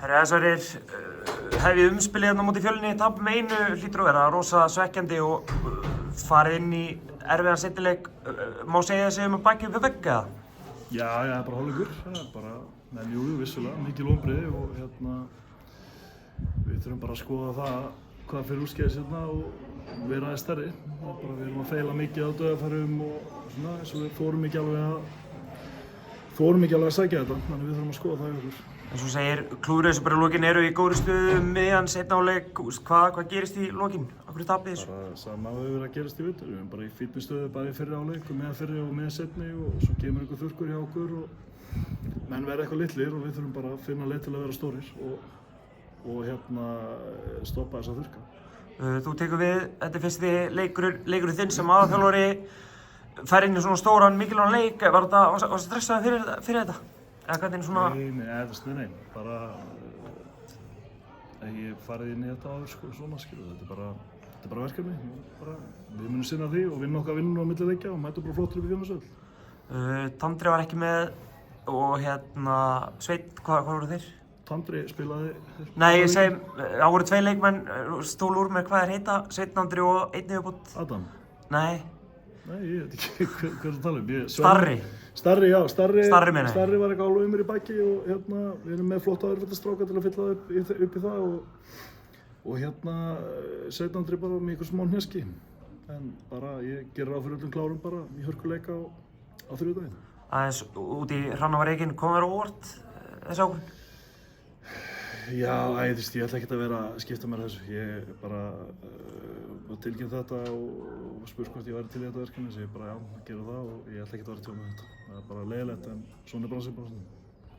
Herra Sverrir, hefði umspilið hérna á móti Fjölni, tap með einu hlýtur að vera rosa svekkjandi og farið inn í erfiðan seinnileik. Má segja þessi að baki upp við vegg eða? Já, ég er bara hálfleikur, það er bara, en jú, vissulega, mikil vonbrigði og við þurfum bara að skoða það hvað fyrir úrskeiðis hérna og vera aðeins stærri. Það er bara, við erum að feila mikið á dauðafærum og svona, eins og við þorum ekki alveg að sækja þetta, þannig við þurfum að skoða það í okkur. En svo segir klúðrið þessu bara í lokin eru í góðri stöðu miðjan seinna hálfleik. Hvað gerist í lokin? Af hverju tapið þessu? Bara sama hefur verið að gerast í vetur. Við erum bara í fínni stöðu bæði í fyrri hálfleik og meðan fyrri og meðan seinni og svo kemur einhver þurrkur hjá okkur og menn verða eitthvað litlir og við þurfum bara að finna leið til að vera stórir og stoppa þessa þurrka. Þú tekur við, þetta er fyrsti leikurinn þinn sem aðalþjálfari fær inn í svona stóran mikilvægan leik. Varstu stressaður fyrir þetta? Eða hvernig svona... Nei, bara ég farið inn í þetta áður svona skilu, þetta er bara verkefni, við munum sinna því og vinna okkar vinnuna á milli leikja og mæta bara flottur upp í Fjölnisvöll. Tandri var ekki með og Sveinn, hvað voru þeir? Tandri spilaði... Nei, ég segi, það voru 2 leikmenn, stólu úr með hvað heita, Sveinn Andri og einn viðbót. Adam? Nei, ég veit ekki hvað það tala um. Starri. Starri, já, Starri Starri meina ég. Starri var eitthvað alveg um mér í baki og við erum með flotta örfættastráka til að fylla upp í það og Sveinn Andri bara með einhver smá hneski. En bara, ég gerir ráð fyrir öllum klárum bara í hörkuleika á þriðjudaginn. Aðeins út í Hrannavar-Reykinn, kom þér á óvart þessi ákvörðun? Já, ég ætla ekkert að vera að skipta mér þessu. Ég bara var tilkynnt þetta og spurt hvort ég væri til í þetta verkefni, svo ég bara já, gera það og ég ætla ekkert að vera tjá með þetta. Það er bara leiðilegt en svona er bransinn bara svona.